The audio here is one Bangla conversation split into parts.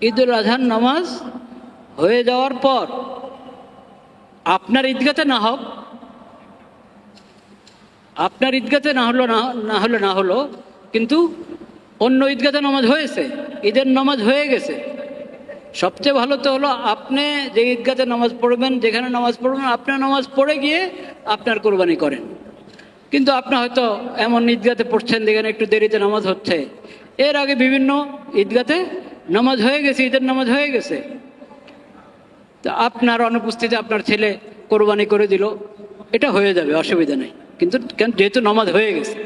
ঈদুল আজহার নামাজ হয়ে যাওয়ার পর আপনার ঈদগাতে না হোক, আপনার ঈদগাতে না হলো কিন্তু অন্য ঈদগাতে নামাজ হয়েছে, ঈদের নামাজ হয়ে গেছে, সবচেয়ে ভালো তো হলো আপনি যে ঈদগাতে নামাজ পড়বেন, যেখানে নামাজ পড়বেন, আপনার নামাজ পড়ে গিয়ে আপনার কোরবানি করেন। কিন্তু আপনি হয়তো এমন ঈদগাতে পড়ছেন যেখানে একটু দেরিতে নামাজ হচ্ছে, এর আগে বিভিন্ন ঈদগাতে নামাজ হয়ে গেছে, ঈদের নামাজ হয়ে গেছে, তা আপনার অনুপস্থিতিতে আপনার ছেলে কোরবানি করে দিল, এটা হয়ে যাবে, অসুবিধা নেই। কিন্তু যেহেতু নামাজ হয়ে গেছে,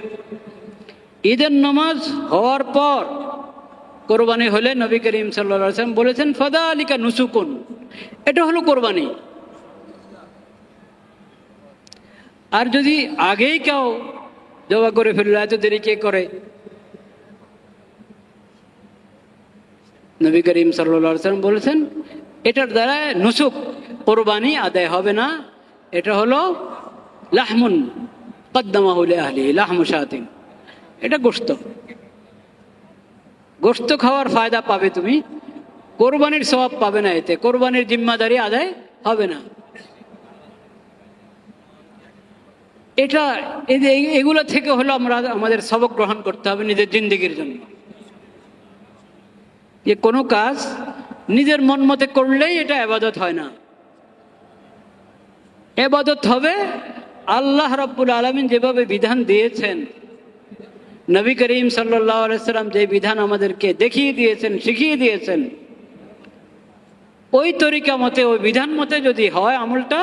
ঈদের নামাজ হওয়ার পর কোরবানি হলে নবী করিম সাল্লাল্লাহু আলাইহি ওয়াসাল্লাম বলেছেন ফাযালিকা নুসুকুন, এটা হলো কোরবানি। আর যদি আগেই কেউ জবা করে ফেললো, এত দেরি কে করে? নবী করিম সাল্লাল্লাহু আলাইহি ওয়াসাল্লাম বলেছেন এটার দ্বারা নুসুক, কোরবানি আদায় হবে না। এটা হলো লাহমুন কদ্দামাহু লিআহলিহি লাহমু শাতিন, এটা গোশত, গোশত খাওয়ার ফায়দা পাবে তুমি, কোরবানির সওয়াব পাবে না, এতে কোরবানির জিম্মাদারি আদায় হবে না। এটা এগুলো থেকে হলো আমরা আমাদের সবক গ্রহণ করতে হবে নিজের জিন্দেগির জন্য, যে কোনো কাজ নিজের মন মতে করলেই এটা ইবাদত হয় না। ইবাদত হবে আল্লাহ রাব্বুল আলামিন যেভাবে বিধান দিয়েছেন, নবী করিম সাল্লাল্লাহু আলাইহি সাল্লাম যে বিধান আমাদেরকে দেখিয়ে দিয়েছেন, শিখিয়ে দিয়েছেন, ওই তরিকা মতে, ওই বিধান মতে যদি হয় আমলটা,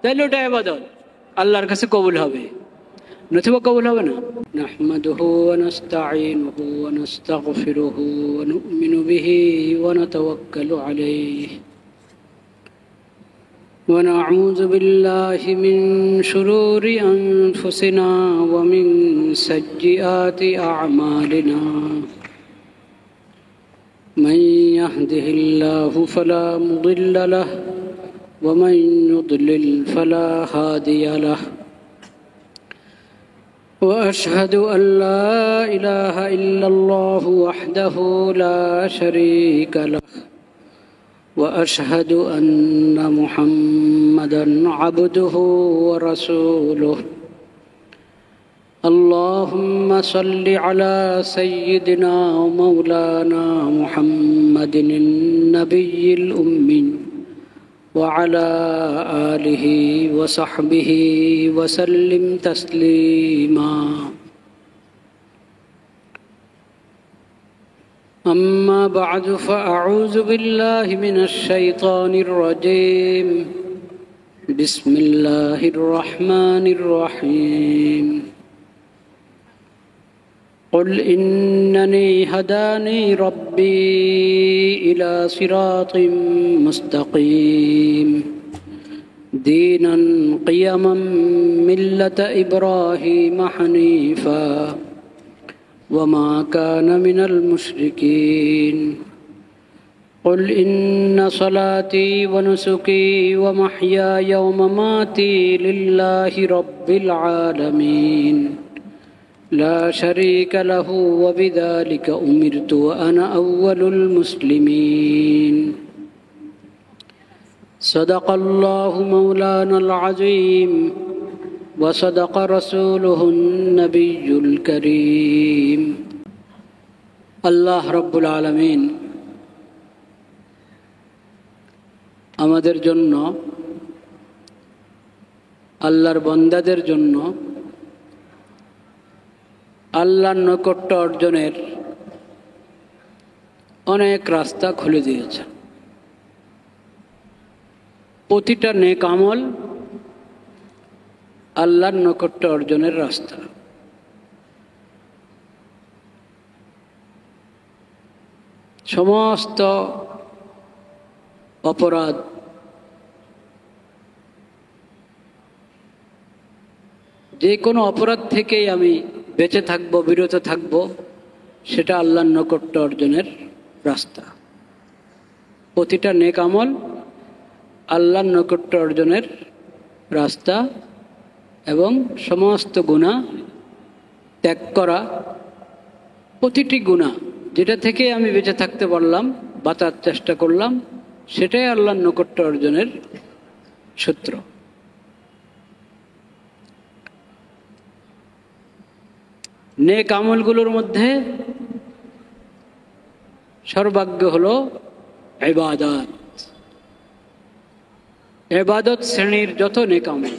তাহলে ওটা ইবাদত, আল্লাহর কাছে কবুল হবে, নতুবা কবুল হবে না। নাহমাদুহু ওয়া নাস্তাঈনুহু ওয়া নাস্তাগফিরুহু ওয়া নু'মিনু বিহি ওয়া নাতাওয়াক্কালু আলাইহি ওয়া নাউযু বিল্লাহি মিন শুরুরি আনফুসিনা ওয়া মিন সাইয়্যাতি আ'মালিনা। মান ইয়াহদিহিল্লাহু ফালা মুদিল্লা লাহু ওয়া মান ইউদ্লিল ফালা হাদিয়া লাহু। وأشهد أن لا إله إلا الله وحده لا شريك له وأشهد أن محمدا عبده ورسوله. اللهم صل على سيدنا ومولانا محمد النبي الأمي وعلى آله وصحبه وسلم تسليما. أما بعد فأعوذ بالله من الشيطان الرجيم. بسم الله الرحمن الرحيم. قل إنني هداني ربي إلى صراط مستقيم دينا قيما ملة إبراهيم حنيفا وما كان من المشركين. قل إن صلاتي ونسكي ومحياي ومماتي لله رب العالمين لا شريك له وبذلك أمرت وأنا أول المسلمين. صدق الله مولانا العظيم وصدق رسوله النبي الكريم. الله رب العالمين আমাদের জন্য, আল্লাহর বান্দাদের জন্য আল্লাহর নৈকট্য অর্জনের অনেক রাস্তা খুলে দিয়েছে। প্রতিটা নেক আমল আল্লাহর নৈকট্য অর্জনের রাস্তা। সমস্ত অপরাধ, যে কোনো অপরাধ থেকেই আমি বেঁচে থাকব, বিরত থাকব, সেটা আল্লাহর নৈকট্য অর্জনের রাস্তা। প্রতিটা নেক আমল আল্লাহর নৈকট্য অর্জনের রাস্তা, এবং সমস্ত গুনাহ ত্যাগ করা, প্রতিটি গুনাহ যেটা থেকে আমি বেঁচে থাকতে পারলাম, বাঁচার চেষ্টা করলাম, সেটাই আল্লাহর নৈকট্য অর্জনের সূত্র। নেক আমলগুলোর মধ্যে সর্বাগ্য হলো ইবাদত। ইবাদত শ্রেণীর যত নেক আমল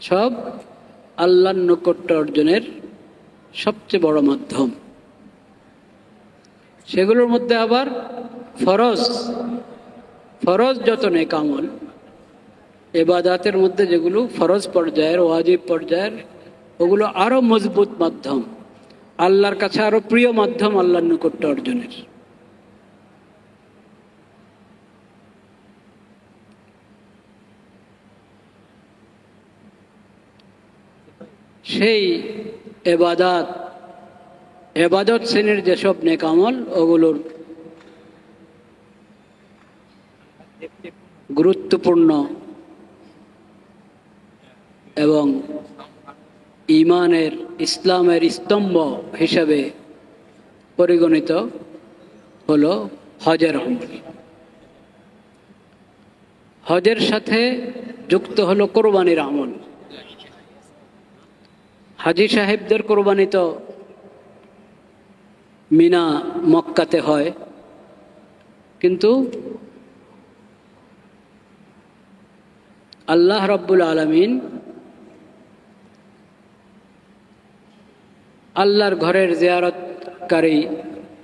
সব আল্লাহর নৈকট্য অর্জনের সবচেয়ে বড় মাধ্যম। সেগুলোর মধ্যে আবার ফরজ যত নেক আমল, ইবাদতের মধ্যে যেগুলো ফরজ পর্যায়ের, ওয়াজিব পর্যায়ের, ওগুলো আরো মজবুত মাধ্যম, আল্লাহর কাছে আরো প্রিয় মাধ্যম আল্লাহর নৈকট্য অর্জনের। সেই এবাদত শ্রেণীর যেসব নেক আমল, ওগুলোর গুরুত্বপূর্ণ এবং ঈমানের, ইসলামের স্তম্ভ হিসাবে পরিগণিত হলো হজের আমল। হজের সাথে যুক্ত হলো কোরবানির আমল। হাজী সাহেবদের কোরবানি তো মিনা, মক্কাতে হয়, কিন্তু আল্লাহ রাব্বুল আলামিন আল্লাহর ঘরের জিয়ারতকারী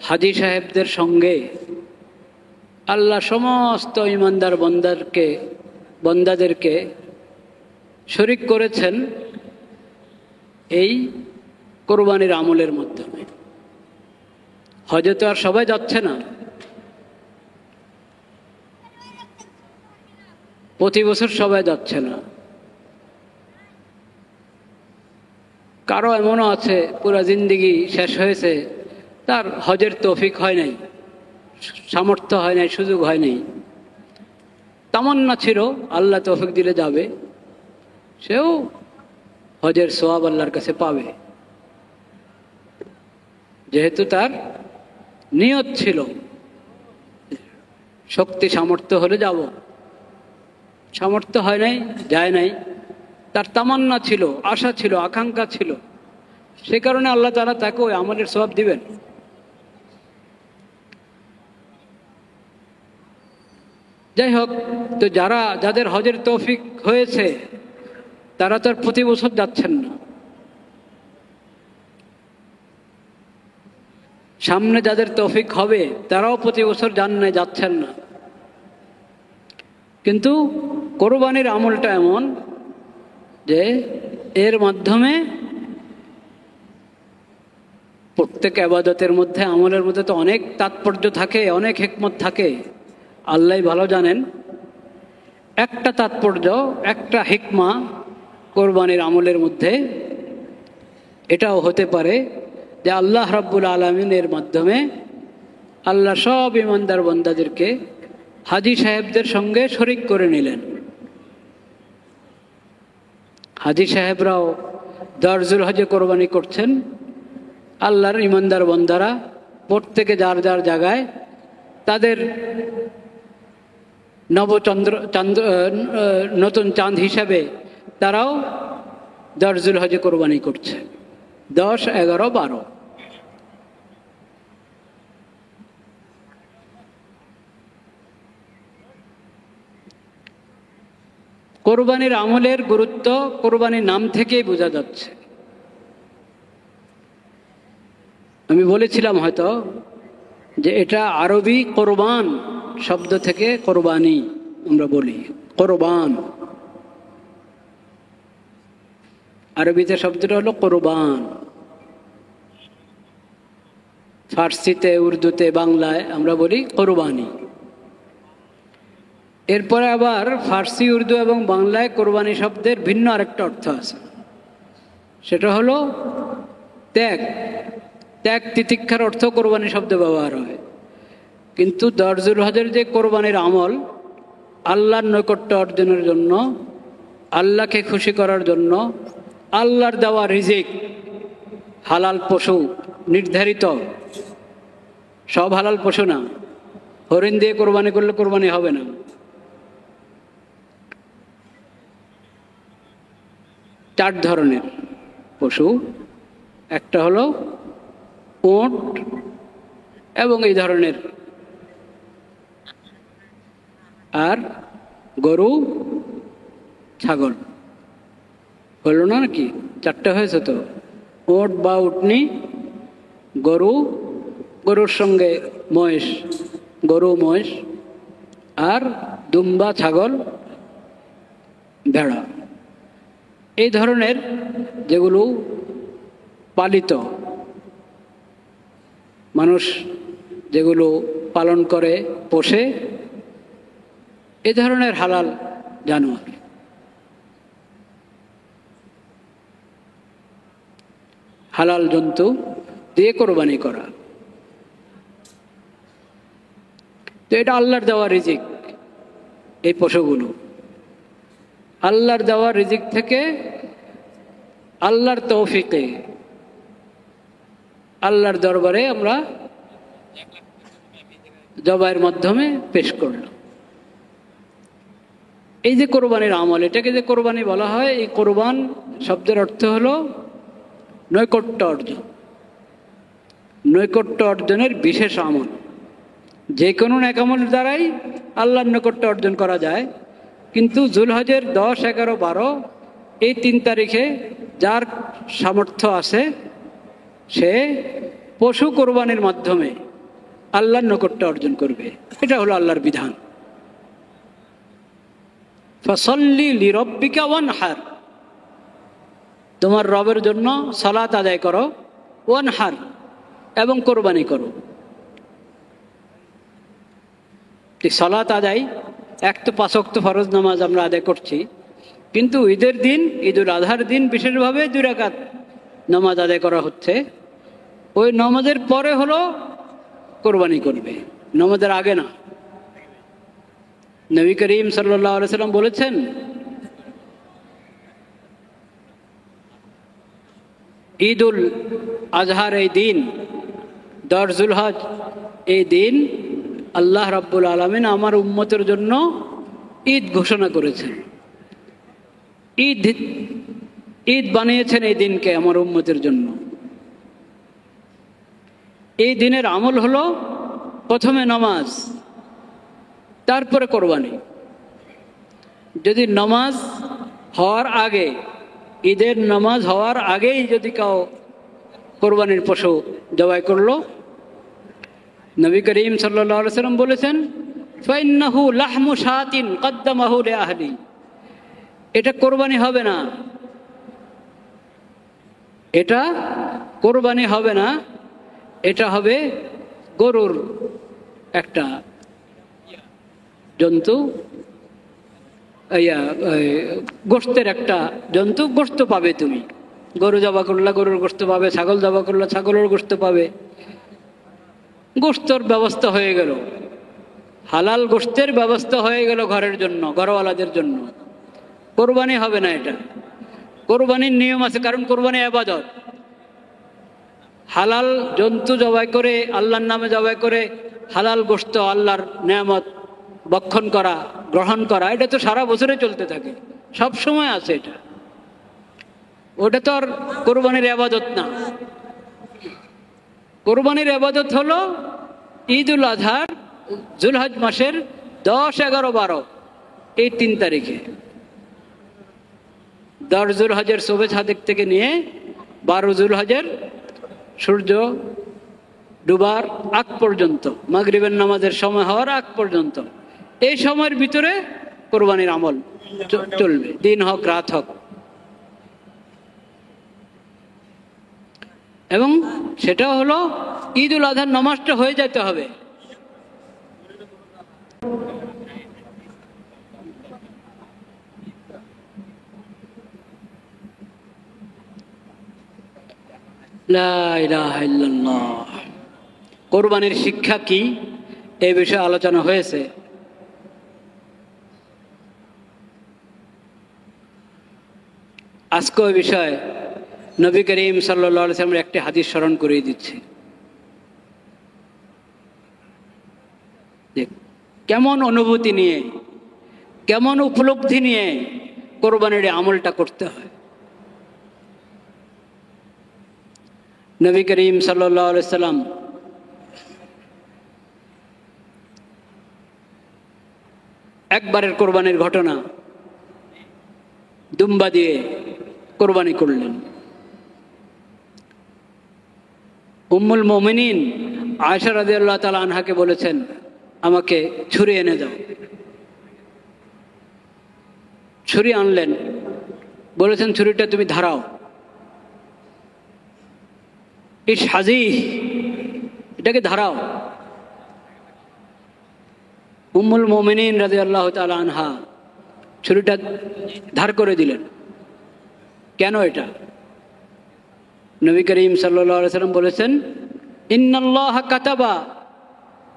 হাজী সাহেবদের সঙ্গে আল্লাহ সমস্ত ঈমানদার বন্দাদেরকে শরীক করেছেন এই কোরবানির আমলের মাধ্যমে। হজে তো আর সবাই যাচ্ছে না, প্রতি বছর সবাই যাচ্ছে না। কারো এমনও আছে পুরা জিন্দিগি শেষ হয়েছে, তার হজের তৌফিক হয় নাই, সামর্থ্য হয় নাই, সুযোগ হয় নাই। তামান্না ছিল আল্লাহ তৌফিক দিলে যাবে, সেও হজের সওয়াব আল্লাহর কাছে পাবে, যেহেতু তার নিয়ত ছিল শক্তি সামর্থ্য হলে যাব। সামর্থ্য হয় নাই, যায় নাই, তার তামান্না ছিল, আশা ছিল, আকাঙ্ক্ষা ছিল, সে কারণে আল্লাহ তাআলা তাকে ওই আমলের সওয়াব দিবেন। যাই হোক, তো যাদের হজের তৌফিক হয়েছে তারা তো আর প্রতি বছর যাচ্ছেন না। সামনে যাদের তৌফিক হবে তারাও প্রতি বছর যাচ্ছেন না। কিন্তু কোরবানির আমলটা এমন যে এর মাধ্যমে প্রত্যেক ইবাদতের মধ্যে, আমলের মধ্যে তো অনেক তাৎপর্য থাকে, অনেক হিকমত থাকে, আল্লাহ ভালো জানেন। একটা তাৎপর্য, একটা হিকমা কোরবানির আমলের মধ্যে এটাও হতে পারে যে আল্লাহ রাব্বুল আলামিনের মাধ্যমে আল্লাহ সব ঈমানদার বান্দাদেরকে হাজী সাহেবদের সঙ্গে শরীক করে নিলেন। হাজী সাহেবরাও দরজুল হজে কোরবানি করছেন, আল্লাহর ঈমানদার বান্দারা প্রত্যেকে যার যার জায়গায় তাদের নতুন চাঁদ হিসাবে তারাও দরজুল হজে কোরবানি করছে, 10, 11, 12। কোরবানির আমলের গুরুত্ব কোরবানির নাম থেকেই বোঝা যাচ্ছে। আমি বলেছিলাম হয়তো যে এটা আরবি কোরবান শব্দ থেকে কোরবানি আমরা বলি, কোরবান আরবিতে শব্দটা হলো কোরবান। ফার্সিতে, উর্দুতে, বাংলায় আমরা বলি কোরবানি। এরপরে আবার ফার্সি, উর্দু এবং বাংলায় কোরবানি শব্দের ভিন্ন আরেকটা অর্থ আছে, সেটা হলো ত্যাগ। ত্যাগ তিতিক্ষার অর্থ কোরবানি শব্দ ব্যবহার হয়। কিন্তু দরজুল হজের যে কোরবানির আমল, আল্লাহর নৈকট্য অর্জনের জন্য, আল্লাহকে খুশি করার জন্য, আল্লাহর দেওয়া রিজিক, হালাল পশু নির্ধারিত, সব হালাল পশু না, হরিণ দিয়ে কোরবানি করলে কোরবানি হবে না। চার ধরনের পশু, একটা হলো উট এবং এই ধরনের, আর গরু ছাগল। হলো না নাকি? চারটে হয়েছে তো, উট বা উটনি, গরু, গরুর সঙ্গে মহিষ, গরু মহিষ, আর দুম্বা ছাগল, ভেড়া। এই ধরনের যেগুলো পালিত, মানুষ যেগুলো পালন করে পোষে, এ ধরনের হালাল জানোয়ার। হালাল জন্তু দিয়ে কোরবানি করা, তো এটা আল্লাহর দেওয়া রিজিক। এই পশুগুলো আল্লাহর দেওয়া রিজিক থেকে আল্লাহর তৌফিকে আল্লাহর দরবারে আমরা জবাইয়ের মাধ্যমে পেশ করলাম। এই যে কোরবানির আমল, এটাকে যে কোরবানি বলা হয়, এই কোরবান শব্দের অর্থ হলো নৈকট্য অর্জন। নৈকট্য অর্জনের বিশেষ আমল, যে কোনো নেক আমলের দ্বারাই আল্লাহর নৈকট্য অর্জন করা যায়। কিন্তু জুলহজের 10, 11, 12 এই 3 তারিখে যার সামর্থ্য আছে সে পশু কোরবানির মাধ্যমে আল্লাহর নৈকট্য অর্জন করবে। এটা হলো আল্লাহর বিধান। ফাসাল্লি লিরাব্বিকা ওয়ানহার, তোমার রবের জন্য সালাত আদায় করো, ওয়ানহার এবং কোরবানি করো। সালাত আদায়, এক তো 5 ওয়াক্ত ফরজ নামাজ আমরা আদায় করছি, কিন্তু ঈদের দিন, ঈদুল আজহার দিন বিশেষভাবে 2 রাকাত নামাজ আদায় করা হচ্ছে। ওই নামাজের পরে হলো কোরবানি করবে, নামাজের আগে না। নবী করিম সাল্লাল্লাহু আলাইহি সাল্লাম বলেছেন, ঈদুল আজহার এই দিন, 10 জুলহজ এই দিন আল্লাহ রাব্বুল আলামিন আমার উম্মতের জন্য ঈদ ঘোষণা করেছেন। ঈদ বানিয়েছেন এই দিনকে আমার উম্মতের জন্য। এই দিনের আমল হলো প্রথমে নামাজ, তারপরে কোরবানি। যদি নামাজ হওয়ার আগে, ঈদের নামাজ হওয়ার আগেই যদি কেউ কোরবানির পশু জবাই করলো, নবী করিম সাল্লাল্লাহু আলাইহি সাল্লাম বলেছেন, ফাইন্নাহু লাহমু শাতিন কদ্দামাহু লিআহলি, এটা কোরবানি হবে না, এটা কোরবানি হবে না, এটা হবে গরুর একটা জন্তু, গোশতের একটা জন্তু, গোশত পাবে তুমি। গরু জবা করলা গরুর গোশত পাবে, ছাগল জবা করলা ছাগলের গোশত পাবে। গোশতের ব্যবস্থা হয়ে গেল, হালাল গোশতের ব্যবস্থা হয়ে গেল ঘরের জন্য, ঘরওয়ালাদের জন্য। কোরবানি হবে না এটা। কোরবানির নিয়ম আছে, কারণ কোরবানি ইবাদত। হালাল জন্তু জবাই করে, আল্লাহর নামে জবাই করে হালাল গোশত, আল্লাহর নেয়ামত ভক্ষণ করা, গ্রহণ করা, এটা তো সারা বছরে চলতে থাকে, সব সময় আছে এটা। ওটা তো আর কোরবানির ইবাদত না। কোরবানির ইবাদত হলো ঈদুল আজহার জুলহজ মাসের 10, 11, 12 এই 3 তারিখে। 10 জুলহজের শোভে সাদেক থেকে নিয়ে 12 জুলহজের সূর্য ডুবার আগ পর্যন্ত, মাগরিবের নামাজের সময় হওয়ার আগ পর্যন্ত, এই সময়ের ভিতরে কোরবানির আমল চলবে, দিন হোক রাত হোক। এবং সেটা হলো ঈদুল আজহার নামাজটা হয়ে যেতে হবে। লা ইলাহা ইল্লাল্লাহ। কোরবানির শিক্ষা কি, এই বিষয়ে আলোচনা হয়েছে। আজকে ওই বিষয়ে নবী করিম সাল্লাল্লাহু আলাইহি ওয়াসাল্লামের একটি হাদিস স্মরণ করিয়ে দিচ্ছি। যে কেমন অনুভূতি নিয়ে, কেমন উপলব্ধি নিয়ে কোরবানির আমলটা করতে হয়। নবী করিম সাল্লাল্লাহু আলাইহি সাল্লাম একবারের কোরবানির ঘটনা, দুম্বা দিয়ে কোরবানি করলেন। উম্মুল মুমিনিন আয়েশা রাদিয়াল্লাহু তাআলা আনহাকে বলেছেন, আমাকে ছুরি এনে দাও। ছুরি আনলেন, বলেছেন ছুরিটা তুমি ধারাও। ইস হাজি, এটাকে ধারাও। উম্মুল মুমিনিন রাদিয়াল্লাহু তাআলা আনহা ছুরিটা ধার করে দিলেন। কেন এটা? নবী করিম সাল্লাল্লাহু আলাইহি সাল্লাম বলেছেন, ইন্নাল্লাহা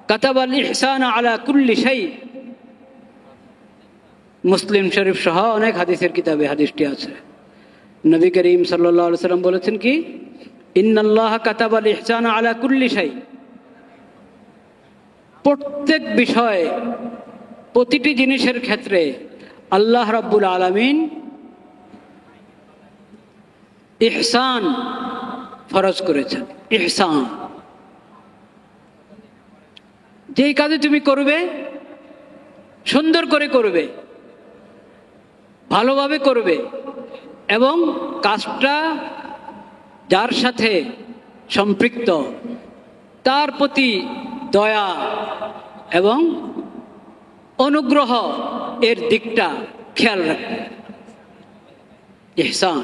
কাতাবাল ইহসান আলা কুল্লি শাই। মুসলিম শরীফ সহ অনেক হাদিসের কিতাবে হাদিসটি আছে। নবী করিম সাল্লাল্লাহু আলাইহি সাল্লাম বলেছেন কি, ইন্নাল্লাহা কাতাবাল ইহসান আলা কুল্লি শাই। প্রত্যেক বিষয়ে, প্রতিটি জিনিসের ক্ষেত্রে আল্লাহ রাব্বুল আলামিন ইহসান ফরজ করেছেন। ইহসান, যেই কাজে তুমি করবে সুন্দর করে করবে, ভালোভাবে করবে, এবং কাজটা যার সাথে সম্পৃক্ত তার প্রতি দয়া এবং অনুগ্রহ এর দিকটা খেয়াল রাখবে। ইহসান,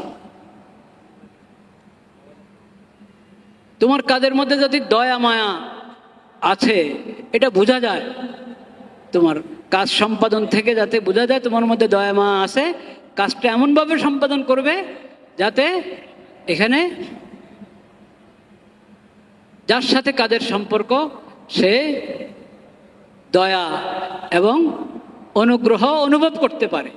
তোমার কাজের মধ্যে যদি দয়া মায়া আছে এটা বোঝা যায়, তোমার কাজ সম্পাদন থেকে যাতে বোঝা যায় তোমার মধ্যে দয়া মায়া আছে, কাজটা এমনভাবে সম্পাদন করবে যাতে এখানে যার সাথে কাজের সম্পর্ক সে দয়া এবং অনুগ্রহ অনুভব করতে পারে।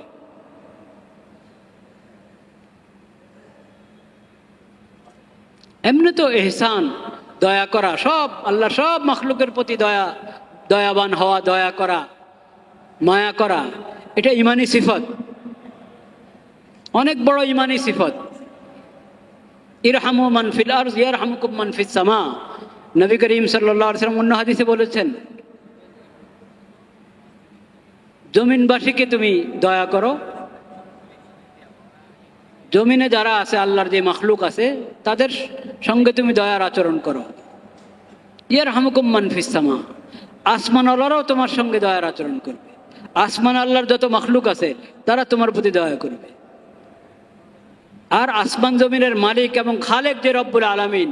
এমনি তো ইহসান, দয়া করা, সব আল্লাহ সব মাখলুকের প্রতি দয়াবান হওয়া, দয়া করা, মায়া করা, এটা ইমানি সিফত, অনেক বড় ইমানি সিফত। ইরহামু মান ফিল আরজ ইয়ারহামুকুম মান ফিস সামা। নবী করিম সাল্লাল্লাহু আলাইহি ওয়াসাল্লাম অন্য হাদিসে বলেছেন, জমিনবাসীকে তুমি দয়া করো, জমিনে যারা আছে আল্লাহর যে মাখলুক আছে তাদের সঙ্গে তুমি দয়ার আচরণ করো। ইয়ারহামুকুম মান ফিস সামা, আসমান আল্লাহরাও তোমার সঙ্গে দয়ার আচরণ করবে। আসমান আল্লাহর যত মাখলুক আছে তারা তোমার প্রতি দয়া করবে। আর আসমান জমিনের মালিক এবং খালেক যে রব্বুল আলামিন,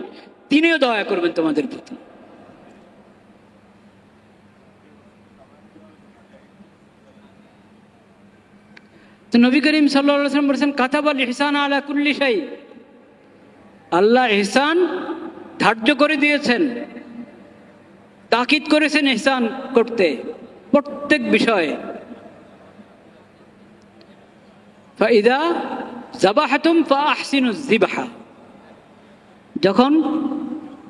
তিনিও দয়া করবেন তোমাদের প্রতি। তো নবী করিম সাল্লাল্লাহু আলাইহি ওয়াসাল্লাম বলেছেন, কাতাবাল ইহসান আলা কুল্লি শাই। আল্লাহ ইহসান ধার্য করে দিয়েছেন, তাকিদ করেছেন ইহসান করতে প্রত্যেক বিষয়ে। ফাইদা যাবাহাতুম ফাআহসিনুজ যিবহা, যখন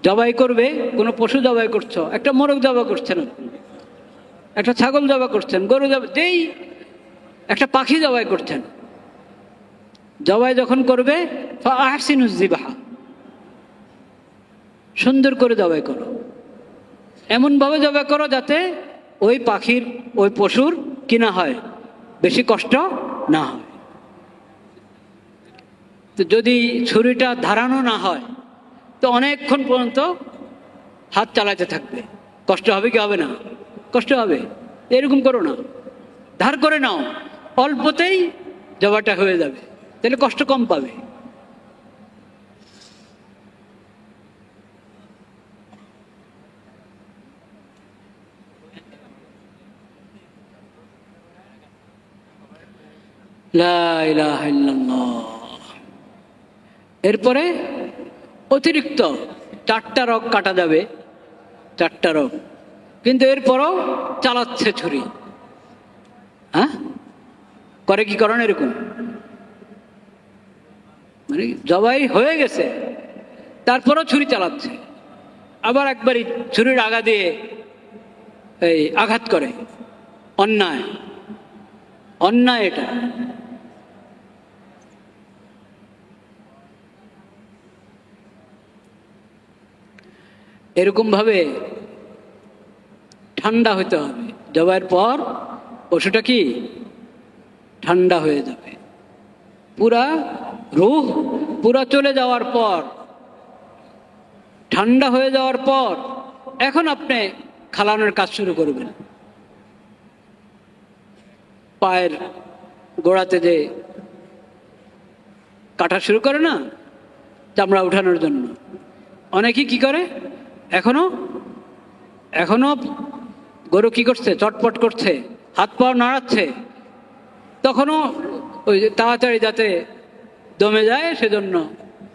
জবাই করবে, কোনো পশু জবাই করছো, একটা মোরগ জবাই করছেন, একটা ছাগল জবাই করছেন, গরু জবাই, যেই একটা পাখি জবাই করছেন, জবাই যখন করবে ফাআহসিনুজ যিবহা, সুন্দর করে জবাই করো, এমনভাবে জবাই করো যাতে ওই পাখির, ওই পশুর কি না হয়, বেশি কষ্ট না হয়। তো যদি ছুরিটা ধারানো না হয় তো অনেকক্ষণ পর্যন্ত হাত চালাতে থাকবে, কষ্ট হবে কি হবে না? কষ্ট হবে। এরকম করো না, ধার করে নাও, অল্পতেই জবাটা হয়ে যাবে, তাহলে কষ্ট কম পাবে। লা ইলাহা ইল্লাল্লাহ। এরপরে অতিরিক্ত 4টা রগ কাটা যাবে, 4টা রগ, কিন্তু এরপরও চালাচ্ছে ছুরি। হ্যাঁ, করে কি করেন এরকম, মানে জবাই হয়ে গেছে তারপরও ছুরি চালাচ্ছে, আবার একবারই ছুরির আগা দিয়ে এই আঘাত করে, অন্যায়, অন্যায় এটা। এরকমভাবে ঠান্ডা হতে হবে। জবাইয়ের পর পশুটা কি ঠান্ডা হয়ে যাবে, পুরা রূহ পুরা চলে যাওয়ার পর, ঠান্ডা হয়ে যাওয়ার পর এখন আপনি খালানোর কাজ শুরু করবেন। পায়ের গোড়াতে যে কাটা শুরু করে না চামড়া উঠানোর জন্য, অনেকেই কি করে, এখনো গরু কি করছে, চটপট করছে, হাত পা নাড়াচ্ছে, তখনও ওই তাড়াতাড়ি যাতে দমে যায় সেজন্য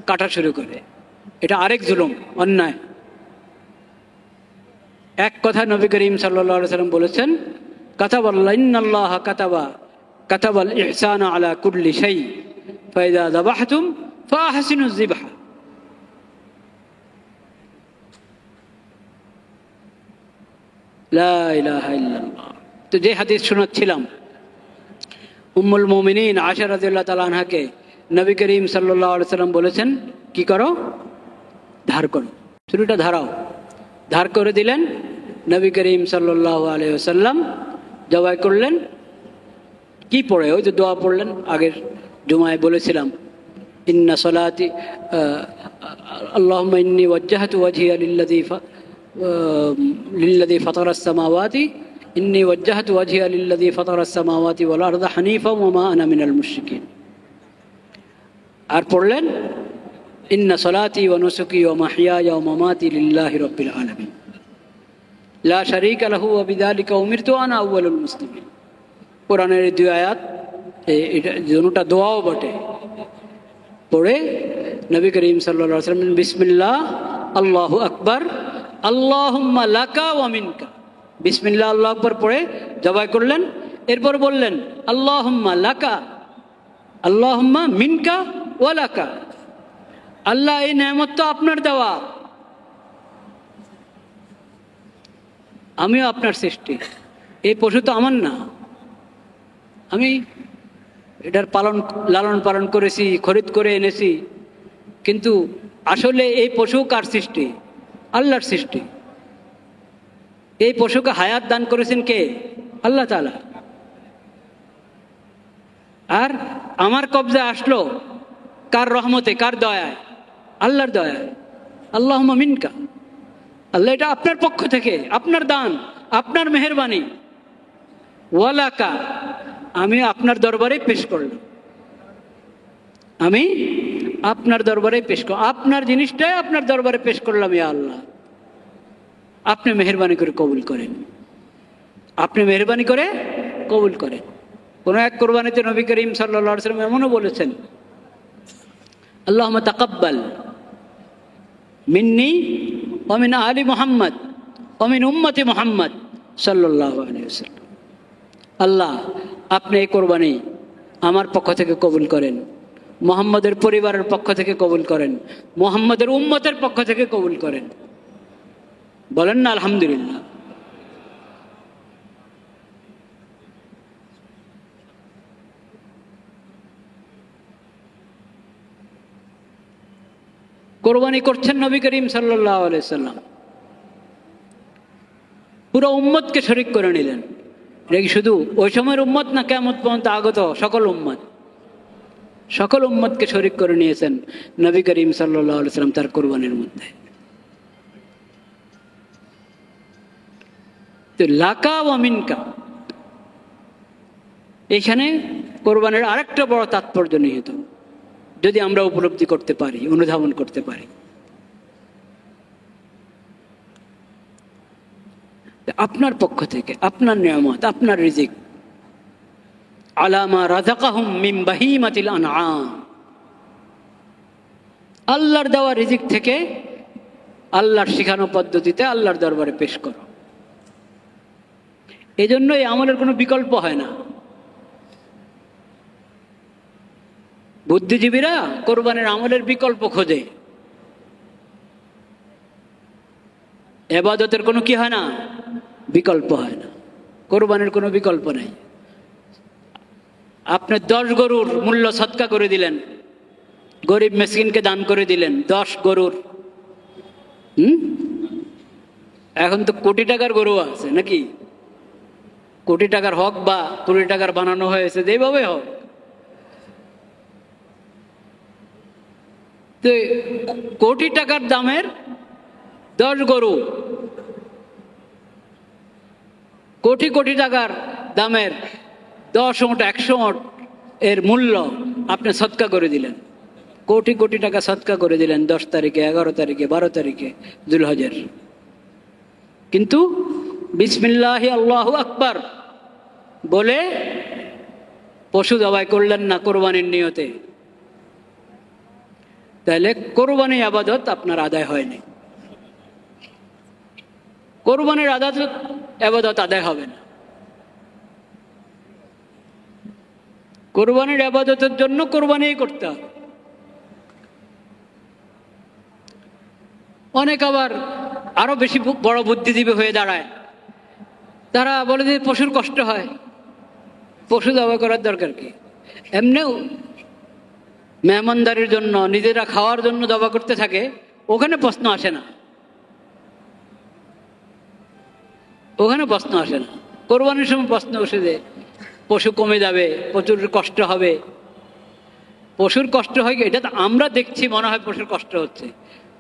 কাটা শুরু করে। এটা আরেক জুলুম, অন্যায়। এক কথা নবী করিম সাল্লাল্লাহু আলাইহি ওয়াসাল্লাম বলেছেন, কাতাবাল্লাহ ইন্নাল্লাহা কাতাবাল ইহসানা আলা কুল্লি শাই ফাইদা যাবাহতুম ফাহসিনুজ যিবহা। লা ইলাহা ইল্লাল্লাহ। তো যে হাদিস শোনাচ্ছিলাম, উম্মুল মুমিনিন আয়েশা রাদিয়াল্লাহু তাআলা আনহাকে নবী করিম সাল্লাল্লাহু আলাইহি ওয়াসাল্লাম বলেছেন, কি করো, ধার করো, ছুরিটা ধারাও। ধার করে দিলেন, নবী করিম সাল্লাল্লাহু আলাইহি ওয়াসাল্লাম জবাই করলেন। কি পড়ে, ওই যে দোয়া পড়লেন, আগের জুমায় বলেছিলাম, ইন্না সলাতি আল্লাহুম্মা ইন্নী ওয়াজ্জাহতু ওয়াজহিয়া লিল্লাযী ফাতারাস সামাওয়াতি ইন্নী ওয়াজ্জাহতু ওয়াজহিয়া লিল্লাযী ফাতারাস সামাওয়াতি ওয়াল আরদা হানিফা ওয়া মা আনা মিনাল মুশরিকিন। আর পড়লেন, ইন্না সলাতি ওয়া নুসুকি ওয়া মাহইয়ায়া ওয়া মামাতি লিল্লাহি রাব্বিল আলামিন লা শারীকা লাহু ওয়া বিযালিকা উমিরতু আনা আউয়ালুল মুসলিমিন। কোরআনের দুই আয়াত, এটা দুটোটা দোয়াও বটে। পড়ে নবী করিম সাল্লাল্লাহু আলাইহি ওয়াসাল্লাম বিসমিল্লাহ আল্লাহু আকবার আল্লাহুম্মা লাকা ওয়া মিনকা, বিসমিল্লাহ আল্লাহু আকবার পড়ে জবাই করলেন। এরপর বললেন আল্লাহুম্মা লাকা আল্লাহুম্মা মিনকা ওয়া লাকা, আল্লাহ এই নেয়ামত তো আপনার দেওয়া, আমিও আপনার সৃষ্টি, এই পশু তো আমার না, আমি এটার লালন পালন করেছি, খরিদ করে এনেছি, কিন্তু আসলে এই পশু কার সৃষ্টি? আল্লাহর সৃষ্টি। এই পশুকে হায়াত দান করেছেন কে? আল্লাহ তাআলা। আর আমার কবজা আসলো কার রহমতে, কার দয়ায়? আল্লাহর দয়ায়। আল্লাহুম্মা মিনকা, আল্লাহ এটা আপনার পক্ষ থেকে, আপনার দান, আপনার মেহেরবানি। ওয়ালাকা, আমি আপনার দরবারে পেশ করলাম, আমি আপনার দরবারে পেশ করলাম, আপনার জিনিসটাই আপনার দরবারে পেশ করলাম। ইয়া আল্লাহ, আপনি মেহেরবানি করে কবুল করেন, আপনি মেহেরবানি করে কবুল করেন। কোন এক কোরবানিতে নবী করিম সাল্লাল্লাহু আলাইহি ওয়াসাল্লাম এমনও বলেছেন, আল্লাহুম্মা তাকাব্বাল মিন্নি ওয়া মিন আলি মুহাম্মদ ওয়া মিন উম্মতি মুহাম্মদ সাল্লাল্লাহু আলাইহি ওয়াসাল্লাম। আল্লাহ, আপনি এই কোরবানি আমার পক্ষ থেকে কবুল করেন, মুহাম্মদের পরিবারের পক্ষ থেকে কবুল করেন, মুহাম্মদের উম্মতের পক্ষ থেকে কবুল করেন। বলেন না আলহামদুলিল্লাহ। কোরবানি করছেন নবী করিম সাল্লাল্লাহু আলাইহি সাল্লাম, পুরো উম্মতকে শরীক করে নিলেন। এটা কি শুধু ওই সময়ের উম্মত না, কিয়ামত পর্যন্ত আগত সকল উম্মত? সকল উম্মতকে শরীক করে নিয়েছেন নবী করিম সাল্লাল্লাহু আলাইহি সাল্লাম তার কোরবানির মধ্যে। তো লাকা ওয়া মিনকা, এখানে কোরবানির আরেকটা বড় তাৎপর্য নিহিত, যদি আমরা উপলব্ধি করতে পারি, অনুধাবন করতে পারি। আপনার পক্ষ থেকে, আপনার নিয়ামত, আপনার রিজিক, আলামা রাযাকাহুম মিন বাহিমাতিল আনআম, আল্লাহর দেওয়া রিজিক থেকে আল্লাহর শিখানো পদ্ধতিতে আল্লাহর দরবারে পেশ করো। এজন্য এই আমলের কোনো বিকল্প হয় না। বুদ্ধিজীবীরা কোরবানির আমলের বিকল্প খোঁজে, ইবাদতের কোনো কি হয় না, বিকল্প হয় না, কোরবানির কোনো বিকল্প নেই। আপনি 10 গরুর মূল্য সদকা করে দিলেন, গরিব মিসকিনকে দান করে দিলেন 10 গরুর। এখন তো কোটি টাকার গরু আছে নাকি, কোটি টাকার হক বা কোটি টাকার বানানো হয়েছে, যেভাবে হোক। তো কোটি টাকার দামের 10 গরু, কোটি কোটি টাকার দামের 10 ওঁট 100 ওঁট এর মূল্য আপনি সদকা করে দিলেন, কোটি কোটি টাকা সদকা করে দিলেন 10 তারিখে, 11 তারিখে, 12 তারিখে যুলহজের। কিন্তু বিসমিল্লাহি আল্লাহু আকবার বলে পশু জবাই করলেন না কোরবানির নিয়তে, তাহলে কোরবানি আবাদত আপনার আদায় হয়নি, কোরবানির আবাদত আদায় হবে না। কোরবানির আবাদতের জন্য কোরবানি করতে হবে। অনেক আবার আরো বেশি বড় বুদ্ধিজীবী হয়ে দাঁড়ায়, তারা বলে যে পশুর কষ্ট হয়, পশু জবাই করার দরকার কি, এমনিও মেহমানদারির জন্য নিজেরা খাওয়ার জন্য জবা করতে থাকে, ওখানে প্রশ্ন আসে না, ওখানে প্রশ্ন আসে না। কোরবানির সময় প্রশ্ন বসে যে পশু কমে যাবে, প্রচুর কষ্ট হবে। পশুর কষ্ট হয় কি, এটা তো আমরা দেখছি মনে হয় পশুর কষ্ট হচ্ছে,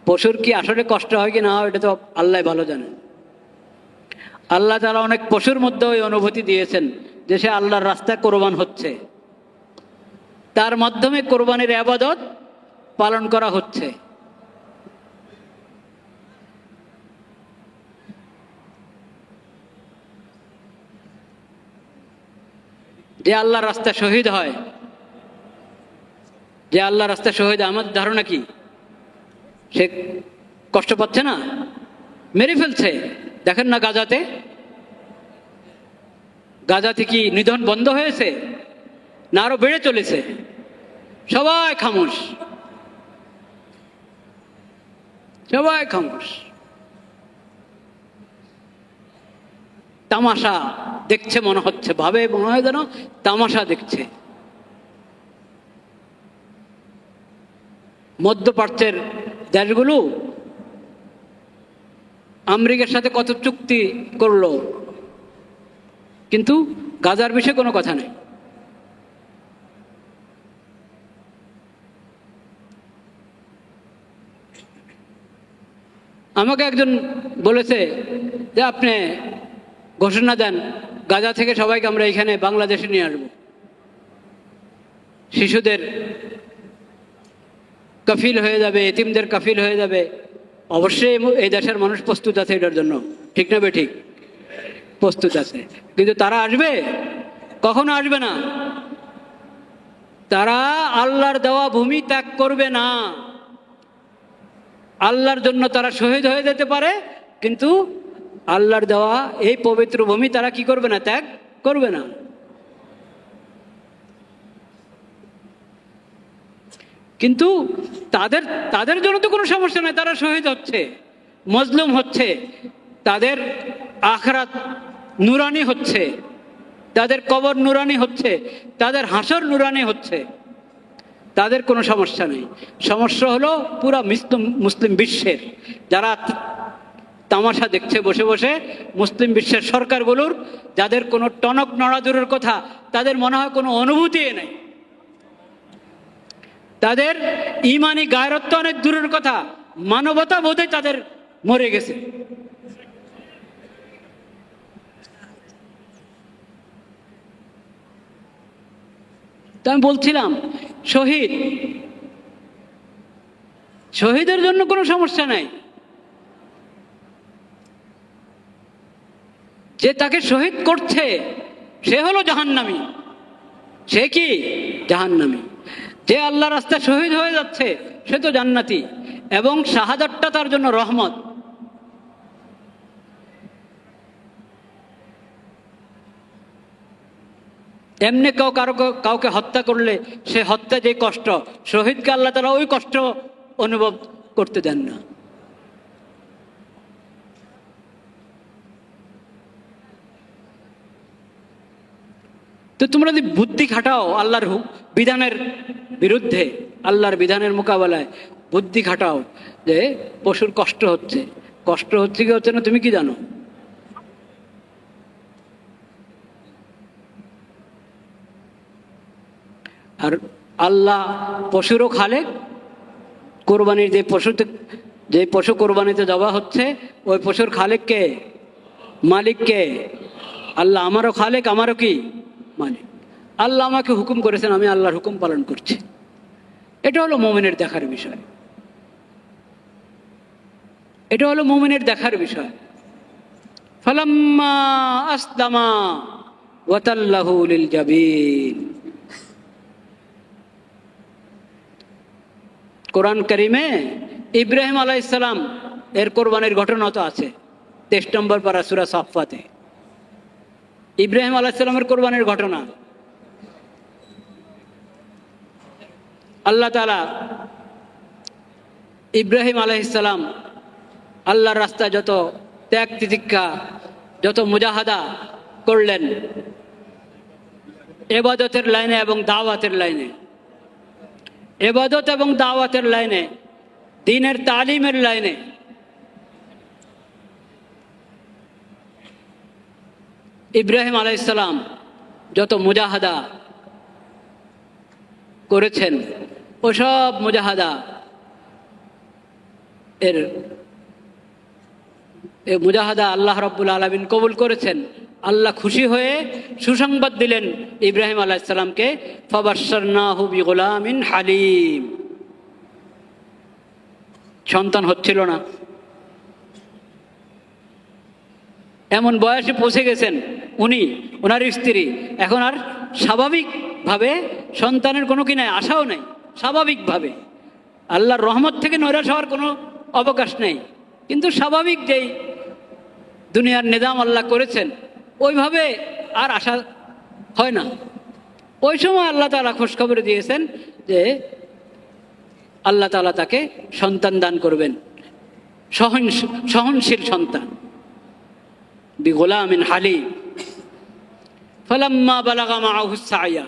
পশুর কি আসলে কষ্ট হয় কি না হয় এটা তো আল্লাহ ভালো জানেন। আল্লাহ তাআলা অনেক পশুর মধ্যে ওই অনুভূতি দিয়েছেন যে সে আল্লাহর রাস্তায় কোরবান হচ্ছে, তার মাধ্যমে কোরবানির ইবাদত পালন করা হচ্ছে। যে আল্লাহর রাস্তায় শহীদ হয়, যে আল্লাহর রাস্তায় শহীদ, আমার ধারণা কি সে কষ্ট পাচ্ছে না, মেরে ফেলছে। দেখেন না গাজাতে, গাজাতে কি নিধন বন্ধ হয়েছে না আরো বেড়ে চলেছে? সবাই খামোশ, সবাই খামোশ, তামাশা দেখছে মনে হচ্ছে, ভাবে মনে হয় যেন তামাশা দেখছে। মধ্যপ্রাচ্যের দেশগুলো আমেরিকার সাথে কত চুক্তি করলো, কিন্তু গাজার বিষয়ে কোনো কথা নেই। আমাকে একজন বলেছে যে আপনি ঘোষণা দেন গাজা থেকে সবাইকে আমরা এখানে বাংলাদেশে নিয়ে আসবো, শিশুদের কাফিল হয়ে যাবে, এতিমদের কাফিল হয়ে যাবে। অবশ্যই এই দেশের মানুষ প্রস্তুত আছে এটার জন্য, ঠিক না ঠিক? প্রস্তুত আছে, কিন্তু তারা আসবে? কখনো আসবে না। তারা আল্লাহর দেওয়া ভূমি ত্যাগ করবে না। আল্লাহর জন্য তারা শহীদ হয়ে যেতে পারে, কিন্তু আল্লাহর দেওয়া এই পবিত্র ভূমি তারা কি করবে না, ত্যাগ করবে না। কিন্তু তাদের জন্য তো কোনো সমস্যা নাই, তারা শহীদ হচ্ছে, মজলুম হচ্ছে, তাদের আখিরাত নুরানি হচ্ছে, তাদের কবর নুরানি হচ্ছে, তাদের হাসর নুরানি হচ্ছে, তাদের কোনো সমস্যা নেই। সমস্যা হলো পুরা মুসলিম বিশ্বের যারা তামাশা দেখছে বসে বসে, মুসলিম বিশ্বের সরকারগুলোর, যাদের কোনো টনক নড়া দূরের কথা, তাদের মনে হয় কোনো অনুভূতি নেই, তাদের ইমানি গায়রত্ব অনেক দূরের কথা, মানবতা বোধে তাদের মরে গেছে। তো আমি বলছিলাম শহীদের জন্য কোনো সমস্যা নাই, যে তাকে শহীদ করছে সে হলো জাহান্নামী। সে কি জাহান্নামী? যে আল্লাহ রাস্তায় শহীদ হয়ে যাচ্ছে সে তো জান্নাতি, এবং শাহাদাতটা তার জন্য রহমত। এমনি কাউকে হত্যা করলে সে হত্যা যে কষ্ট, শহীদকে আল্লাহ তাআলা ওই কষ্ট অনুভব করতে দেন না। তো তোমরা যদি বুদ্ধি খাটাও আল্লাহর বিধানের বিরুদ্ধে, আল্লাহর বিধানের মোকাবেলায় বুদ্ধি খাটাও যে পশুর কষ্ট হচ্ছে, কষ্ট হচ্ছে কি হচ্ছে না তুমি কি জানো? আর আল্লাহ পশুরও খালেক, কোরবানির যে পশু কোরবানিতে দেওয়া হচ্ছে ওই পশুর খালেক কে? মালিক কে? আল্লাহ। আমারও খালেক, আমারও কি মালিক। আল্লাহ আমাকে হুকুম করেছেন, আমি আল্লাহর হুকুম পালন করছি। এটা হলো মুমিনের দেখার বিষয়, এটা হলো মুমিনের দেখার বিষয়। ফালাম্মা আসলামা ওয়াতাল্লাহু লিল জাবিন। কোরআন কারিমে ইব্রাহিম আলাইহিস সালাম এর কোরবানির ঘটনা তো আছে 23 নম্বর পারা সূরা সাফফাতে। ইব্রাহিম আলাইহিস সালামের কোরবানির ঘটনা, আল্লাহ তাআলা ইব্রাহিম আলাইহিস সালাম আল্লাহর রাস্তায় যত ত্যাগ তিতিক্ষা, যত মুজাহাদা করলেন ইবাদতের লাইনে এবং দাওয়াতের লাইনে, ইবাদত এবং দাওয়াতের লাইনে, দ্বীনের তালিমের লাইনে, ইব্রাহিম আলাইহিস সালাম যত মুজাহাদা করেছেন ওসব মুজাহাদা মুজাহাদা আল্লাহ রাব্বুল আলামিন কবুল করেছেন। আল্লাহ খুশি হয়ে সুসংবাদ দিলেন ইব্রাহিম আলাইহিস সালামকে, ফাবাশশারনাহু বিগুলামিন হালিম। সন্তান হচ্ছিল না, এমন বয়সে পৌঁছে গেছেন উনি, ওনার স্ত্রী, এখন আর স্বাভাবিকভাবে সন্তানের কোনো কি নাই, আশাও নেই। স্বাভাবিকভাবে আল্লাহর রহমত থেকে নৈরাশ হওয়ার কোনো অবকাশ নেই, কিন্তু স্বাভাবিক যেই দুনিয়ার নিজাম আল্লাহ করেছেন ওইভাবে আর আশা হয় না। ওই সময় আল্লাহ তাআলা খোঁজখবর দিয়েছেন যে আল্লাহ তাআলা তাকে সন্তান দান করবেন, সহনশীল সন্তান, বিগুলামিন হালিম। ফালাম্মা বালাগা মাআহু সায়া,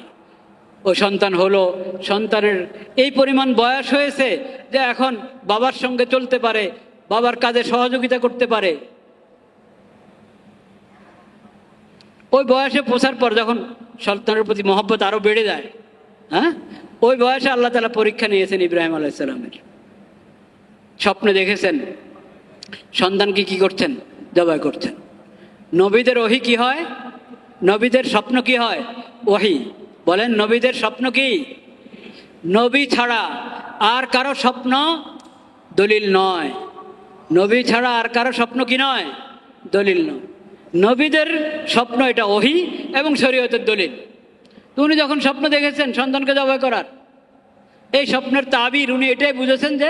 ও সন্তান হলো, সন্তানের এই পরিমাণ বয়স হয়েছে যে এখন বাবার সঙ্গে চলতে পারে, বাবার কাজে সহযোগিতা করতে পারে। ওই বয়সে পৌঁছার পর যখন সন্তানের প্রতি মহব্বত আরো বেড়ে যায়, হ্যাঁ, ওই বয়সে আল্লাহ তাআলা পরীক্ষা নিয়েছেন ইব্রাহিম আলাইহিস সালামের। স্বপ্নে দেখেছেন সন্তানকে কি করছেন? জবাই করছেন। নবীদের ওহী কি হয়? নবীদের স্বপ্ন কি হয়? ওহী। বলেন নবীদের স্বপ্ন কি? নবী ছাড়া আর কারো স্বপ্ন দলিল নয়। নবী ছাড়া আর কারো স্বপ্ন কি নয়? দলিল নয়। নবীদের স্বপ্ন এটা ওহী এবং শরীয়তের দলিল। তো উনি যখন স্বপ্ন দেখেছেন সন্তানকে জবাই করার, এই স্বপ্নের তাবির উনি এটাই বুঝেছেন যে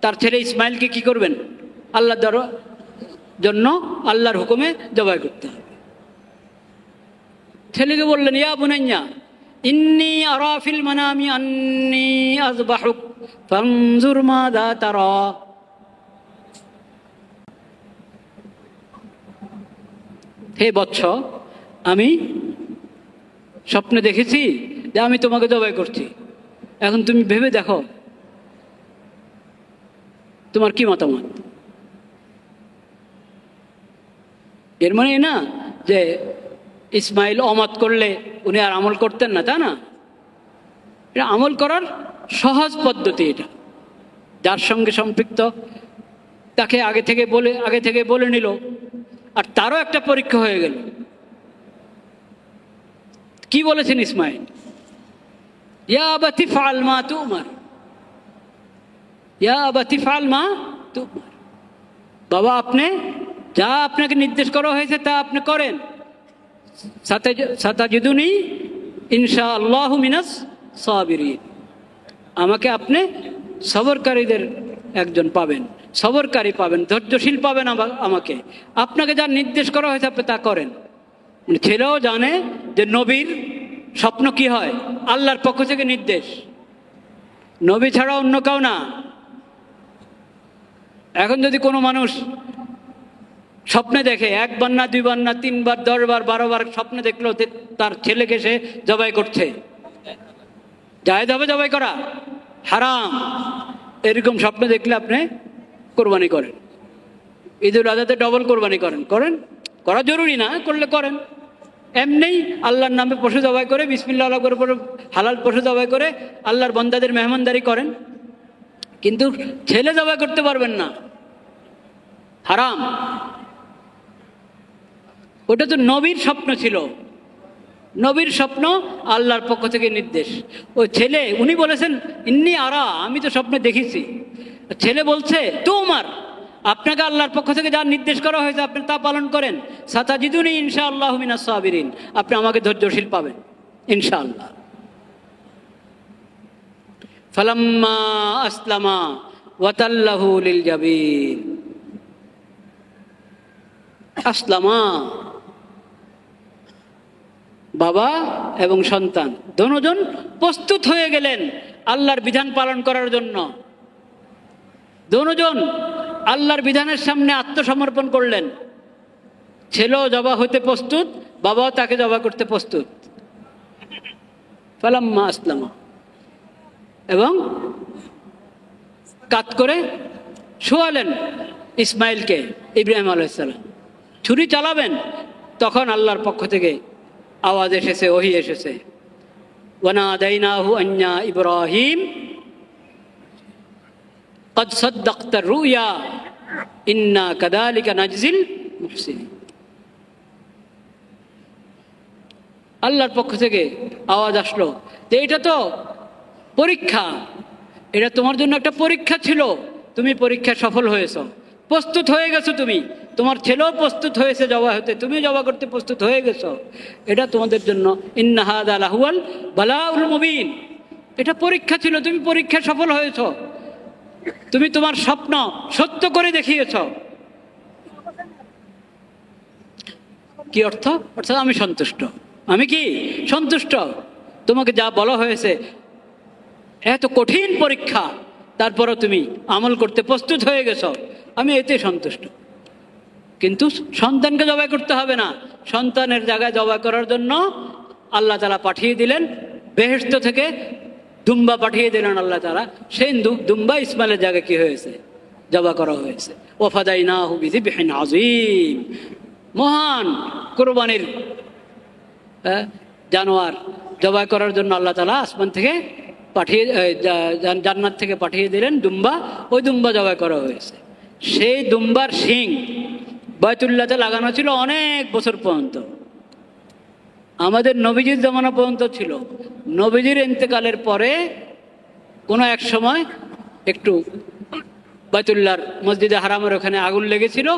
তার ছেলে ইসমাইলকে কি করবেন? আল্লাহর জন্য আল্লাহর হুকুমে জবাই করতে হবে। ছেলেকে বললেন, ইয়া বুনাইয়া ইন্নী আরা ফিল মানামি আন্নী আযবাহুক ফানজুর মাযা তারা। হে বৎস, আমি স্বপ্নে দেখেছি যে আমি তোমাকে জবাই করছি, এখন তুমি ভেবে দেখো তোমার কি মতামত। এর মানে না যে ইসমাইল অমত করলে উনি আর আমল করতেন না, তা না। এটা আমল করার সহজ পদ্ধতি। এটা যার সঙ্গে সম্পৃক্ত তাকে আগে থেকে বলে নিল, আর তারও একটা পরীক্ষা হয়ে গেল। কি বলেছেন ইসমাইল? ইয়া আবাতি ফাআল মা তুমার, ইয়া আবাতি ফাআল মা তুমার। বাবা, আপনি যা আপনাকে নির্দেশ করা হয়েছে তা আপনি করেন। সাতাজিদুনি ইনশাআল্লাহু মিনাস সাবিরিন। আমাকে আপনি সবরকারীদের একজন পাবেন, সবরকারী পাবেন, ধৈর্যশীল পাবেন। আমাকে আপনাকে যা নির্দেশ করা হয়েছে আপনি তা করেন। ছেলেও জানে যে নবীর স্বপ্ন কি হয়, আল্লাহর পক্ষ থেকে নির্দেশ, নবী ছাড়া অন্য কেউ না। এখন যদি কোনো মানুষ স্বপ্নে দেখে, একবার না, দুইবার না, 3 বার, 10 বার, 12 বার স্বপ্নে দেখলো তার ছেলেকে সে জবাই করছে। জায়েজ হবে জবাই করা? হারাম। এরকম স্বপ্ন দেখলে আপনি কোরবানি করেন, ঈদুল আজহাতে ডবল কোরবানি করেন। করা জরুরি না, করলে করেন। এমনি আল্লাহর নামে পশু জবাই করে, বিসমিল্লাহ আল্লাহ করে হালাল পশু জবাই করে আল্লাহর বান্দাদের মেহমানদারি করেন, কিন্তু ছেলে জবাই করতে পারবেন না, হারাম। ওটা তো নবীর স্বপ্ন ছিল, নবীর স্বপ্ন আল্লাহর পক্ষ থেকে নির্দেশ। ওই ছেলে, উনি বলেছেন ইন্নি আরা, আমি তো স্বপ্নে দেখেছি। ছেলে বলছে তোমার, আপনাকে আল্লাহর পক্ষ থেকে যা নির্দেশ করা হয়েছে আপনি তা পালন করেন। সাতাজিদুনি ইনশাআল্লাহু মিনাস সাবিরিন, আপনি আমাকে ধৈর্যশীল পাবেন ইনশাআল্লাহ। ফালাম্মা আসলামা ওয়াতাল্লাহু লিল জাবিন। আসলামা, বাবা এবং সন্তান দুজন প্রস্তুত হয়ে গেলেন আল্লাহর বিধান পালন করার জন্য। দুজন আল্লাহর বিধানের সামনে আত্মসমর্পণ করলেন। ছেলেও জবা হতে প্রস্তুত, বাবাও তাকে জবা করতে প্রস্তুত। ফালাম্মা আসলামা, এবং কাত করে শোয়ালেন ইসমাইলকে, ইব্রাহিম আলাইহিস সালাম। ছুরি চালাবেন, তখন আল্লাহর পক্ষ থেকে আওয়াজ এসেছে, ওহী এসেছে, ওয়ানাদাইনাহু আন্না ইব্রাহিম قد صدقت الرؤيا إنا كذلك نجزي المحسنين। আল্লাহর পক্ষ থেকে আওয়াজ আসলো যে এটা তো পরীক্ষা, এটা তোমার জন্য একটা পরীক্ষা ছিল, তুমি পরীক্ষায় সফল হয়েছো, প্রস্তুত হয়ে গেছো তুমি, তোমার ছেলেও প্রস্তুত হয়েছে জবা হতে, তুমি জবা করতে প্রস্তুত হয়ে গেছো। এটা তোমাদের জন্য ইন্না হাযা লাহুয়াল বালাউল মুবিন, এটা পরীক্ষা ছিল, তুমি পরীক্ষায় সফল হয়েছো, তুমি তোমার স্বপ্ন সত্য করে দেখিয়েছ। কি অর্থ? অর্থাৎ আমি সন্তুষ্ট, আমি কি সন্তুষ্ট, তোমাকে যা বলা হয়েছে, এত কঠিন পরীক্ষা, তারপরও তুমি আমল করতে প্রস্তুত হয়ে গেছো, আমি এতে সন্তুষ্ট। কিন্তু সন্তানকে জবাই করতে হবে না, সন্তানের জায়গায় জবাই করার জন্য আল্লাহ তাআলা পাঠিয়ে দিলেন বেহেশত থেকে দুম্বা পাঠিয়ে দিলেন আল্লাহ তাআলা। সেই দুম্বা ইসমাইলের জায়গায় কি হয়েছে? জবা করা হয়েছে। ওয়াফাদাইনাহু বিযিবহিন আযীম, মহান কুরবানির জানোয়ার জবাই করার জন্য আল্লাহ তাআলা আসমান থেকে পাঠিয়ে, জান্নাত থেকে পাঠিয়ে দিলেন দুম্বা। ওই দুম্বা জবাই করা হয়েছে। সেই দুম্বার শিং বাইতুল্লাহতে লাগানো ছিল অনেক বছর পর্যন্ত, আমাদের নবীজির জামানা পর্যন্ত ছিল। নবীজির ইন্তেকালের পরে কোনো এক সময় একটু বাইতুল্লাহর মসজিদে হারামের ওখানে আগুন লেগেছিল,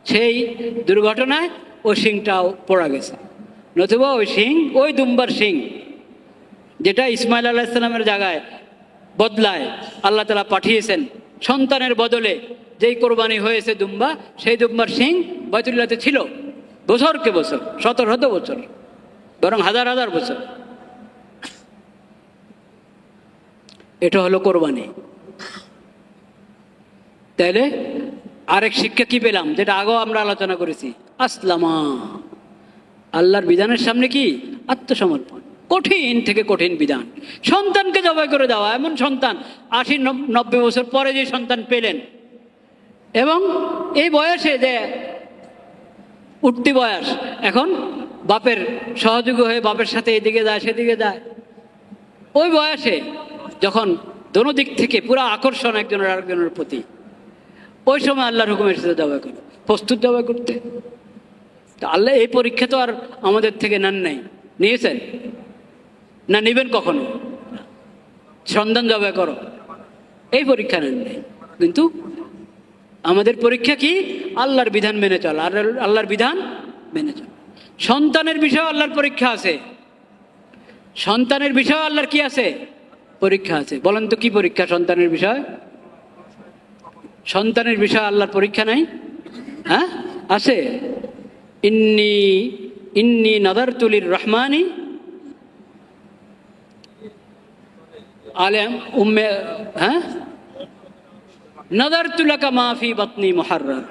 সেই দুর্ঘটনায় ওই শিংটাও পড়া গেছে। নতুবা ওই শিং, ওই দুম্বার শিং যেটা ইসমাইল আলাইহিস সালামের জায়গায় বদলায় আল্লাহ তাআলা পাঠিয়েছেন সন্তানের বদলে, যেই কোরবানি হয়েছে দুম্বা, সেই দুম্বার শিং বাইতুল্লাহতে ছিল বছরকে বছর, শত শত বছর, বরং হাজার হাজার বছর। এটা হলো কোরবানি। তাইলে আরেক শিক্ষা কি পেলাম, যেটা আগেও আমরা আলোচনা করেছি, আসলামা, আল্লাহর বিধানের সামনে কি আত্মসমর্পণ। কঠিন থেকে কঠিন বিধান, সন্তানকে জবাই করে দেওয়া। এমন সন্তান 80-90 বছর পরে যে সন্তান পেলেন, এবং এই বয়সে যে উঠতি বয়স, এখন বাপের সহযোগী হয়ে বাপের সাথে এদিকে যায় সেদিকে যায়, ওই বয়সে যখন দোনো দিক থেকে পুরো আকর্ষণ একজনের আরেকজনের প্রতি, ওই সময় আল্লাহর হুকুমের সাথে জবাই করে, প্রস্তুত জবাই করতে। আল্লাহ এই পরীক্ষা তো আর আমাদের থেকে নেন নাই, নিয়েছেন না, নেবেন কখনো? সন্তান জবাই করো, এই পরীক্ষা নেন নাই। কিন্তু আমাদের পরীক্ষা কি? আল্লাহর বিধান মেনে চলা, আর আল্লাহর বিধান মেনে চলা। সন্তানের বিষয়ে আল্লাহর পরীক্ষা আছে, সন্তানের বিষয়ে আল্লাহর কি আছে? পরীক্ষা আছে। বলেন তো কি পরীক্ষা সন্তানের বিষয়? সন্তানের বিষয়ে আল্লাহর পরীক্ষা নাই? হ্যাঁ, আছে। ইন্নি নাযারতু লির-রহমানি আলেম উম্মে, হ্যাঁ, নাযারতু লাকা মা ফি বাতনি মুহাররার।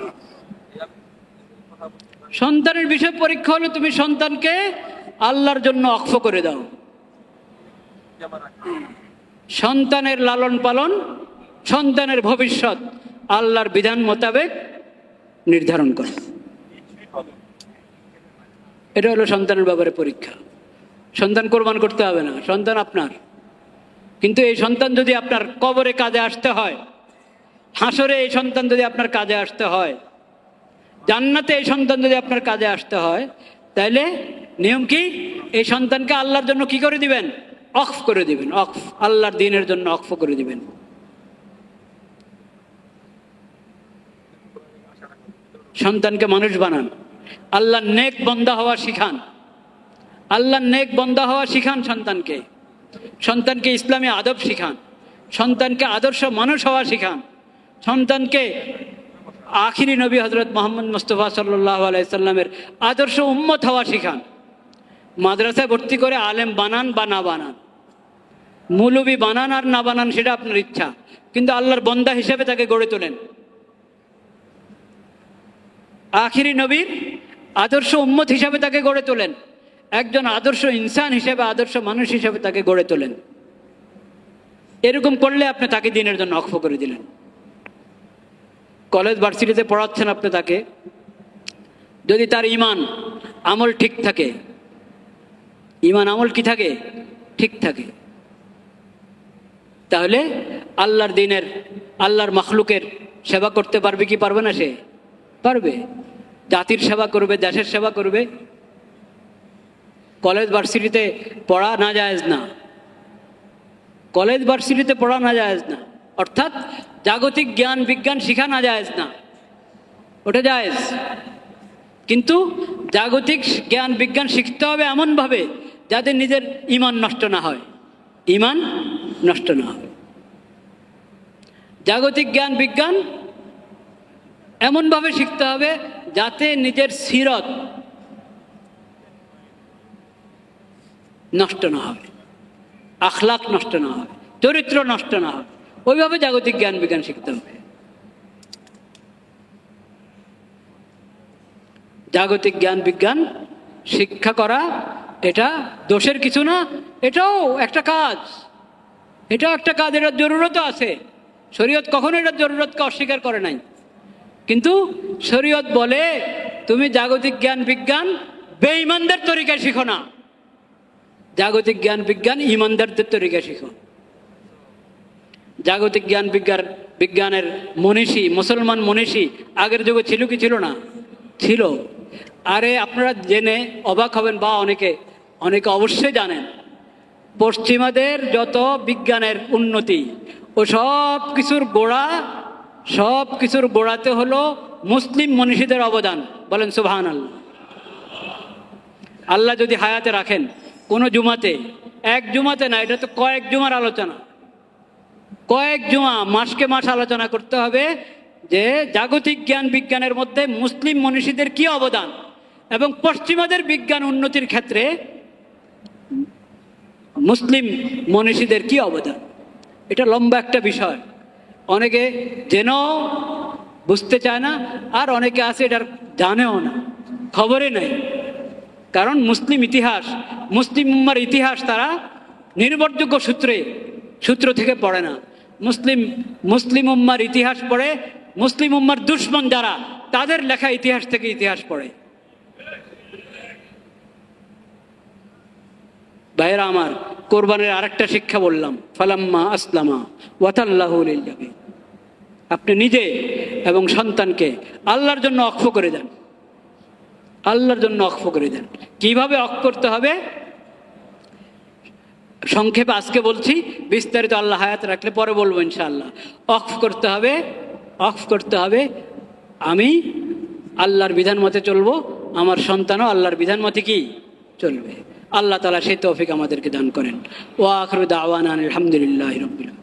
সন্তানের বিষয় পরীক্ষা হলো তুমি সন্তানকে আল্লাহর জন্য অক্ফ করে দাও। সন্তানের লালন পালন, সন্তানের ভবিষ্যৎ আল্লাহর বিধান মোতাবেক নির্ধারণ করো। এটা হলো সন্তানের ব্যাপারে পরীক্ষা। সন্তান কোরবান করতে হবে না, সন্তান আপনার। কিন্তু এই সন্তান যদি আপনার কবরে কাজে আসতে হয়, হাসরে এই সন্তান যদি আপনার কাজে আসতে হয়, জান্নাতে এই সন্তান যদি আপনার কাজে আসতে হয়, তাইলে নিয়ম কি? এই সন্তানকে আল্লাহর জন্য কি করে দিবেন? অক্ফ করে দিবেন। অক্ফ, আল্লাহর দ্বীনের জন্য অক্ফ করে দিবেন। সন্তানকে মানুষ বানান, আল্লাহর নেক বন্দা হওয়া শিখান। আল্লাহর নেক বন্দা হওয়া শিখান সন্তানকে। সন্তানকে ইসলামী আদব শিখান। সন্তানকে আদর্শ মানুষ হওয়া শিখান। সন্তানকে আখিরি নবী হজরত মোহাম্মদ মুস্তাফা সাল্লাল্লাহু আলাইহি সাল্লামের আদর্শ উম্মত হওয়া শিখান। মাদ্রাসায় ভর্তি করে আলেম বানান বা না বানান, মৌলবি বানান আর না বানান সেটা আপনার ইচ্ছা, কিন্তু আল্লাহর বন্দা হিসেবে তাকে গড়ে তোলেন। আখিরি নবীর আদর্শ উম্মত হিসাবে তাকে গড়ে তোলেন। একজন আদর্শ ইনসান হিসেবে, আদর্শ মানুষ হিসেবে তাকে গড়ে তোলেন। এরকম করলে আপনি তাকে দ্বীনের জন্য অক্ফ করে দিলেন। কলেজ ভার্সিটিতে পড়াচ্ছেন আপনি তাকে, যদি তার ইমান আমল ঠিক থাকে, ইমান আমল কি থাকে? ঠিক থাকে, তাহলে আল্লাহর দ্বীনের, আল্লাহর মাখলুকের সেবা করতে পারবে কি পারবে না? সে পারবে। জাতির সেবা করবে, দেশের সেবা করবে। কলেজ ভার্সিটিতে পড়া না জায়েজ না, কলেজ ভার্সিটিতে পড়া না জায়েজ না, অর্থাৎ জাগতিক জ্ঞান বিজ্ঞান শিখা না জায়েজ না, ওটা জায়েজ। কিন্তু জাগতিক জ্ঞান বিজ্ঞান শিখতে হবে এমনভাবে যাতে নিজের ইমান নষ্ট না হয়, ইমান নষ্ট না হয়। জাগতিক জ্ঞান বিজ্ঞান এমনভাবে শিখতে হবে যাতে নিজের সিরত নষ্ট না হয়, আখলাক নষ্ট না হয়, চরিত্র নষ্ট না হয়। ওইভাবে জাগতিক জ্ঞান বিজ্ঞান শিখতে হবে। জাগতিক জ্ঞান বিজ্ঞান শিক্ষা করা এটা দোষের কিছু না, এটাও একটা কাজ, এটাও একটা কাজ, এটার জরুরতও আছে। শরীয়ত কখনো এটার জরুরতকে অস্বীকার করে নাই, কিন্তু শরীয়ত বলে তুমি জাগতিক জ্ঞান বিজ্ঞান বেঈমানদের তরিকায় শিখো না, জাগতিক জ্ঞান বিজ্ঞান ইমানদারদের তরিকায় শিখো। জাগতিক জ্ঞান বিজ্ঞানের মনীষী, মুসলমান মনীষী আগের যুগে ছিল কি ছিল না? ছিল। আরে আপনারা জেনে অবাক হবেন, বা অনেকে অবশ্যই জানেন, পশ্চিমাদের যত বিজ্ঞানের উন্নতি ও সব কিছুর গোড়াতে হলো মুসলিম মনীষীদের অবদান। বলেন সুবহানাল্লাহ। আল্লাহ যদি হায়াতে রাখেন, কোনো জুমাতে, এক জুমাতে না, এটা তো কয়েক জুমার আলোচনা, কয়েক জুমা, মাসকে মাস আলোচনা করতে হবে যে জাগতিক জ্ঞান বিজ্ঞানের মধ্যে মুসলিম মনীষীদের কি অবদান এবং পশ্চিমাদের বিজ্ঞান উন্নতির ক্ষেত্রে মুসলিম মনীষীদের কি অবদান। এটা লম্বা একটা বিষয়, অনেকে জেনেও বুঝতে চায় না, আর অনেকে আছে এটার জানেও না, খবরে নাই। কারণ মুসলিম ইতিহাস, মুসলিম উম্মার ইতিহাস তারা নির্ভরযোগ্য সূত্র থেকে পড়ে না। মুসলিম উম্মার ইতিহাস পড়ে মুসলিম উম্মার দুশ্মন যারা, তাদের লেখা ইতিহাস থেকে ইতিহাস পড়ে। ভাইরা আমার, কোরবানের আরেকটা শিক্ষা বললাম, ফালাম্মা আসলামা ওয়াতাল্লাহু লিল জাবিন। আপনি নিজে এবং সন্তানকে আল্লাহর জন্য অক্ফ করে দেন, আল্লাহর জন্য অক্ফ করে দেন। কিভাবে অক্ফ করতে হবে সংক্ষেপে আজকে বলছি, বিস্তারিত আল্লাহ হায়াত রাখলে পরে বলবো ইনশাআল্লাহ। অক্ফ করতে হবে আমি আল্লাহর বিধান মতে চলবো, আমার সন্তানও আল্লাহর বিধান মতে কি চলবে। আল্লাহ তাআলা সেই তৌফিক আমাদেরকে দান করেন। ওয়া আখিরু দাওয়ানা আলহামদুলিল্লাহি রাব্বিল আলামিন।